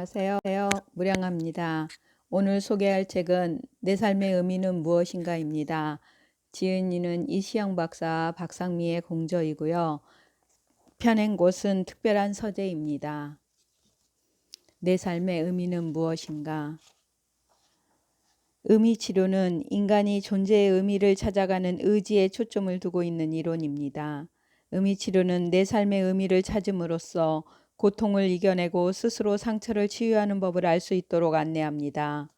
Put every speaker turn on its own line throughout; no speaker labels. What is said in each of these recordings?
안녕하세요. 무량합니다. 오늘 소개할 책은 내 삶의 의미는 무엇인가입니다. 지은 이는 이시영 박사 박상미의 공저이고요. 펴낸 곳은 특별한 서재입니다. 내 삶의 의미는 무엇인가? 의미치료는 인간이 존재의 의미를 찾아가는 의지에 초점을 두고 있는 이론입니다. 의미치료는 내 삶의 의미를 찾음으로써 고통을 이겨내고 스스로 상처를 치유하는 법을 알 수 있도록 안내합니다.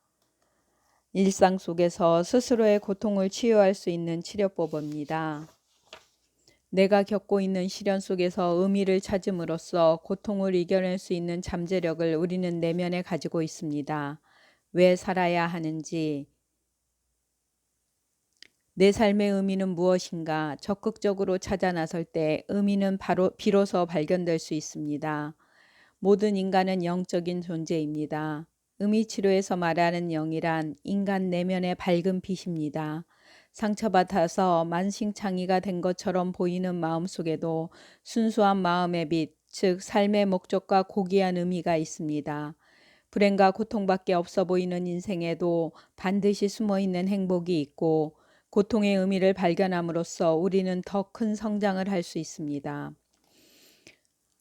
일상 속에서 스스로의 고통을 치유할 수 있는 치료법입니다. 내가 겪고 있는 시련 속에서 의미를 찾음으로써 고통을 이겨낼 수 있는 잠재력을 우리는 내면에 가지고 있습니다. 왜 살아야 하는지, 내 삶의 의미는 무엇인가 적극적으로 찾아 나설 때 의미는 비로소 발견될 수 있습니다. 모든 인간은 영적인 존재입니다. 의미치료에서 말하는 영이란 인간 내면의 밝은 빛입니다. 상처받아서 만신창이가 된 것처럼 보이는 마음 속에도 순수한 마음의 빛, 즉 삶의 목적과 고귀한 의미가 있습니다. 불행과 고통밖에 없어 보이는 인생에도 반드시 숨어있는 행복이 있고 고통의 의미를 발견함으로써 우리는 더 큰 성장을 할 수 있습니다.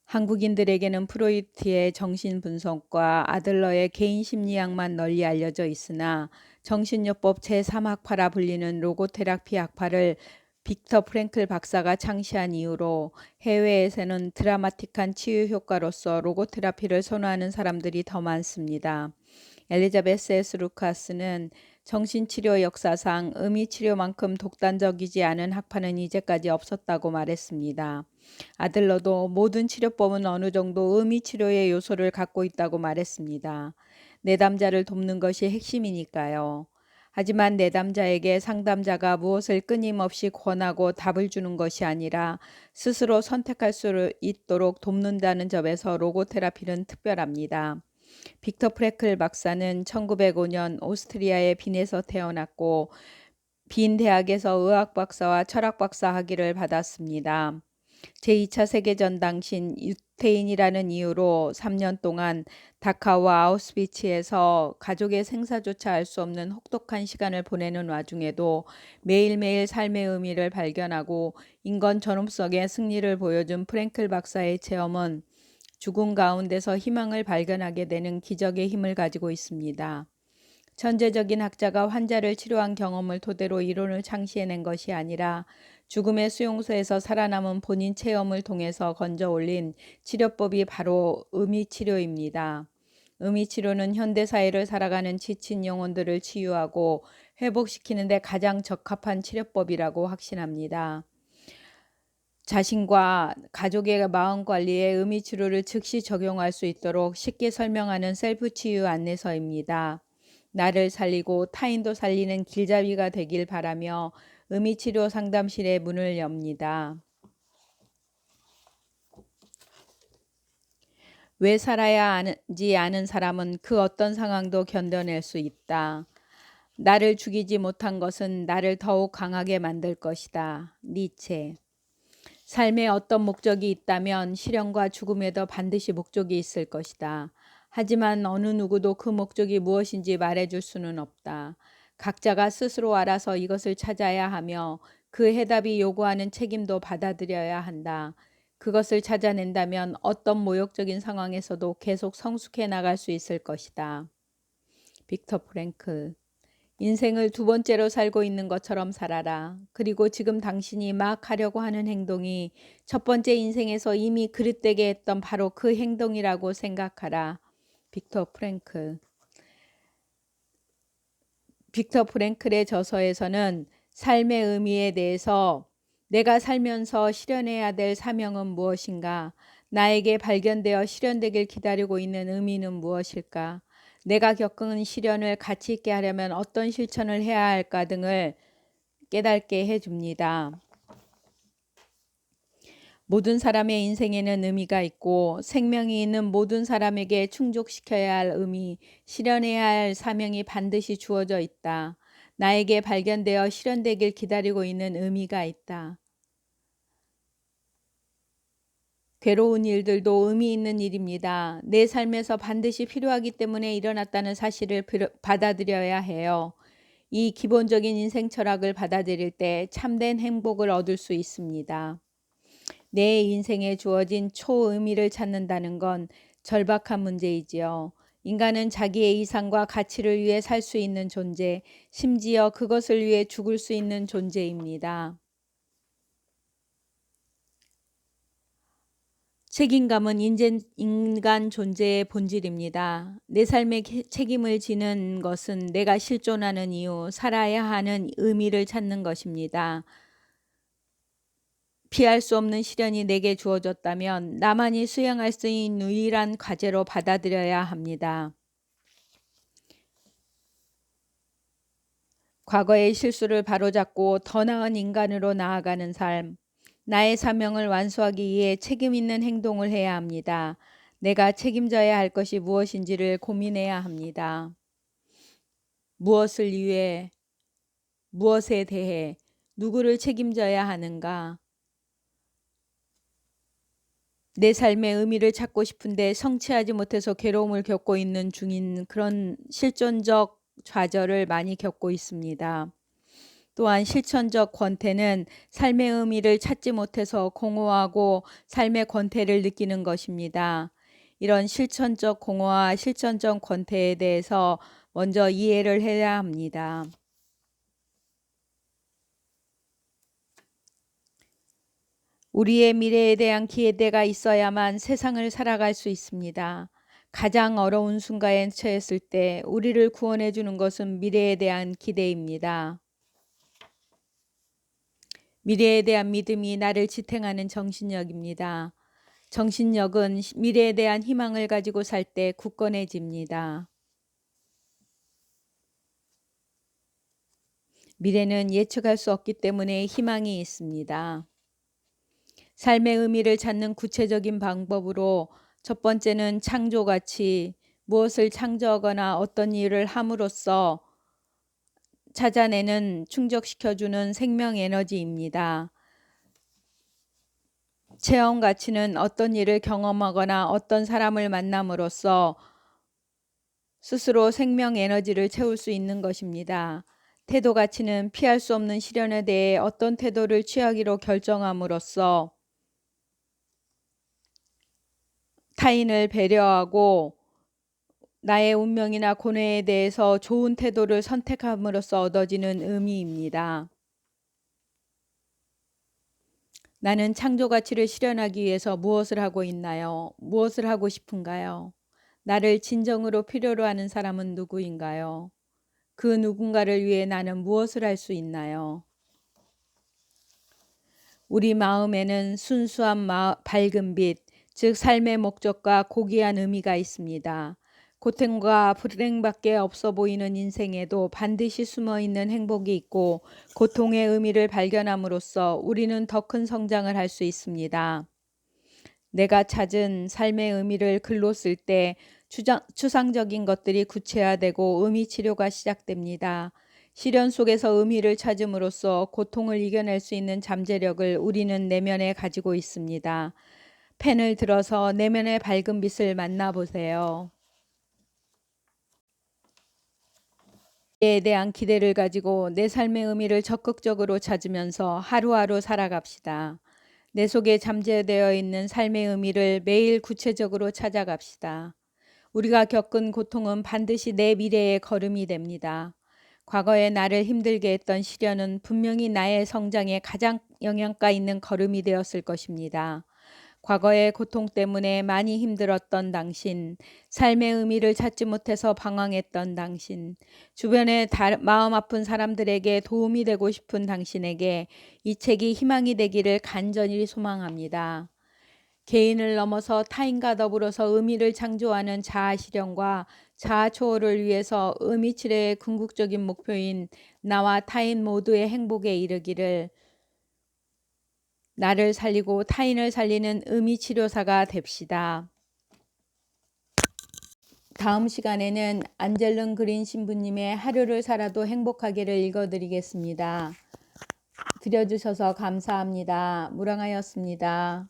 한국인들에게는 프로이트의 정신분석과 아들러의 개인심리학만 널리 알려져 있으나 정신요법 제3학파라 불리는 로고테라피 학파를 빅터 프랭클 박사가 창시한 이후로 해외에서는 드라마틱한 치유 효과로서 로고테라피를 선호하는 사람들이 더 많습니다. 엘리자베스 S. 루카스는 정신치료 역사상 의미치료만큼 독단적이지 않은 학파는 이제까지 없었다고 말했습니다. 아들러도 모든 치료법은 어느 정도 의미치료의 요소를 갖고 있다고 말했습니다. 내담자를 돕는 것이 핵심이니까요. 하지만 내담자에게 상담자가 무엇을 끊임없이 권하고 답을 주는 것이 아니라 스스로 선택할 수 있도록 돕는다는 점에서 로고테라피는 특별합니다. 빅터 프랭클 박사는 1905년 오스트리아의 빈에서 태어났고 빈 대학에서 의학 박사와 철학 박사 학위를 받았습니다. 제2차 세계전 당신 유태인이라는 이유로 3년 동안 다카오와 아우슈비츠에서 가족의 생사조차 알 수 없는 혹독한 시간을 보내는 와중에도 매일매일 삶의 의미를 발견하고 인권 존엄성의 승리를 보여준 프랭클 박사의 체험은 죽음 가운데서 희망을 발견하게 되는 기적의 힘을 가지고 있습니다. 천재적인 학자가 환자를 치료한 경험을 토대로 이론을 창시해낸 것이 아니라 죽음의 수용소에서 살아남은 본인 체험을 통해서 건져 올린 치료법이 바로 의미치료입니다. 의미치료는 현대사회를 살아가는 지친 영혼들을 치유하고 회복시키는 데 가장 적합한 치료법이라고 확신합니다. 자신과 가족의 마음관리에 의미치료를 즉시 적용할 수 있도록 쉽게 설명하는 셀프치유 안내서입니다. 나를 살리고 타인도 살리는 길잡이가 되길 바라며 의미치료 상담실의 문을 엽니다. 왜 살아야 하는지 아는 사람은 그 어떤 상황도 견뎌낼 수 있다. 나를 죽이지 못한 것은 나를 더욱 강하게 만들 것이다. 니체. 삶에 어떤 목적이 있다면 실현과 죽음에도 반드시 목적이 있을 것이다. 하지만 어느 누구도 그 목적이 무엇인지 말해줄 수는 없다. 각자가 스스로 알아서 이것을 찾아야 하며 그 해답이 요구하는 책임도 받아들여야 한다. 그것을 찾아낸다면 어떤 모욕적인 상황에서도 계속 성숙해 나갈 수 있을 것이다. 빅터 프랭클. 인생을 두 번째로 살고 있는 것처럼 살아라. 그리고 지금 당신이 막 하려고 하는 행동이 첫 번째 인생에서 이미 그릇되게 했던 바로 그 행동이라고 생각하라. 빅터 프랭클. 빅터 프랭클의 저서에서는 삶의 의미에 대해서 내가 살면서 실현해야 될 사명은 무엇인가? 나에게 발견되어 실현되길 기다리고 있는 의미는 무엇일까? 내가 겪은 시련을 가치 있게 하려면 어떤 실천을 해야 할까 등을 깨닫게 해줍니다. 모든 사람의 인생에는 의미가 있고 생명이 있는 모든 사람에게 충족시켜야 할 의미, 실현해야 할 사명이 반드시 주어져 있다. 나에게 발견되어 실현되길 기다리고 있는 의미가 있다. 괴로운 일들도 의미 있는 일입니다. 내 삶에서 반드시 필요하기 때문에 일어났다는 사실을 받아들여야 해요. 이 기본적인 인생 철학을 받아들일 때 참된 행복을 얻을 수 있습니다. 내 인생에 주어진 초의미를 찾는다는 건 절박한 문제이지요. 인간은 자기의 이상과 가치를 위해 살 수 있는 존재, 심지어 그것을 위해 죽을 수 있는 존재입니다. 책임감은 인간 존재의 본질입니다. 내 삶에 책임을 지는 것은 내가 실존하는 이유, 살아야 하는 의미를 찾는 것입니다. 피할 수 없는 시련이 내게 주어졌다면 나만이 수행할 수 있는 유일한 과제로 받아들여야 합니다. 과거의 실수를 바로잡고 더 나은 인간으로 나아가는 삶. 나의 사명을 완수하기 위해 책임 있는 행동을 해야 합니다. 내가 책임져야 할 것이 무엇인지를 고민해야 합니다. 무엇을 위해, 무엇에 대해, 누구를 책임져야 하는가? 내 삶의 의미를 찾고 싶은데 성취하지 못해서 괴로움을 겪고 있는 중인 그런 실존적 좌절을 많이 겪고 있습니다. 또한 실천적 권태는 삶의 의미를 찾지 못해서 공허하고 삶의 권태를 느끼는 것입니다. 이런 실천적 공허와 실천적 권태에 대해서 먼저 이해를 해야 합니다. 우리의 미래에 대한 기대가 있어야만 세상을 살아갈 수 있습니다. 가장 어려운 순간에 처했을 때 우리를 구원해 주는 것은 미래에 대한 기대입니다. 미래에 대한 믿음이 나를 지탱하는 정신력입니다. 정신력은 미래에 대한 희망을 가지고 살 때 굳건해집니다. 미래는 예측할 수 없기 때문에 희망이 있습니다. 삶의 의미를 찾는 구체적인 방법으로 첫 번째는 창조가치, 무엇을 창조하거나 어떤 일을 함으로써 찾아내는 충족시켜주는 생명에너지입니다. 체험 가치는 어떤 일을 경험하거나 어떤 사람을 만남으로써 스스로 생명 에너지를 채울 수 있는 것입니다. 태도 가치는 피할 수 없는 시련에 대해 어떤 태도를 취하기로 결정함으로써 타인을 배려하고 나의 운명이나 고뇌에 대해서 좋은 태도를 선택함으로써 얻어지는 의미입니다. 나는 창조 가치를 실현하기 위해서 무엇을 하고 있나요? 무엇을 하고 싶은가요? 나를 진정으로 필요로 하는 사람은 누구인가요? 그 누군가를 위해 나는 무엇을 할 수 있나요? 우리 마음에는 순수한 밝은 빛, 즉 삶의 목적과 고귀한 의미가 있습니다. 고통과 불행밖에 없어 보이는 인생에도 반드시 숨어있는 행복이 있고 고통의 의미를 발견함으로써 우리는 더 큰 성장을 할 수 있습니다. 내가 찾은 삶의 의미를 글로 쓸 때 추상적인 것들이 구체화되고 의미 치료가 시작됩니다. 시련 속에서 의미를 찾음으로써 고통을 이겨낼 수 있는 잠재력을 우리는 내면에 가지고 있습니다. 펜을 들어서 내면의 밝은 빛을 만나보세요. 미래에 대한 기대를 가지고 내 삶의 의미를 적극적으로 찾으면서 하루하루 살아갑시다. 내 속에 잠재되어 있는 삶의 의미를 매일 구체적으로 찾아갑시다. 우리가 겪은 고통은 반드시 내 미래의 걸음이 됩니다. 과거에 나를 힘들게 했던 시련은 분명히 나의 성장에 가장 영향가 있는 걸음이 되었을 것입니다. 과거의 고통 때문에 많이 힘들었던 당신, 삶의 의미를 찾지 못해서 방황했던 당신, 주변의 마음 아픈 사람들에게 도움이 되고 싶은 당신에게 이 책이 희망이 되기를 간절히 소망합니다. 개인을 넘어서 타인과 더불어서 의미를 창조하는 자아 실현과 자아 초월을 위해서 의미 치료의 궁극적인 목표인 나와 타인 모두의 행복에 이르기를 나를 살리고 타인을 살리는 의미 치료사가 됩시다. 다음 시간에는 안젤른 그린 신부님의 하루를 살아도 행복하게를 읽어드리겠습니다. 들려주셔서 감사합니다. 무랑하였습니다.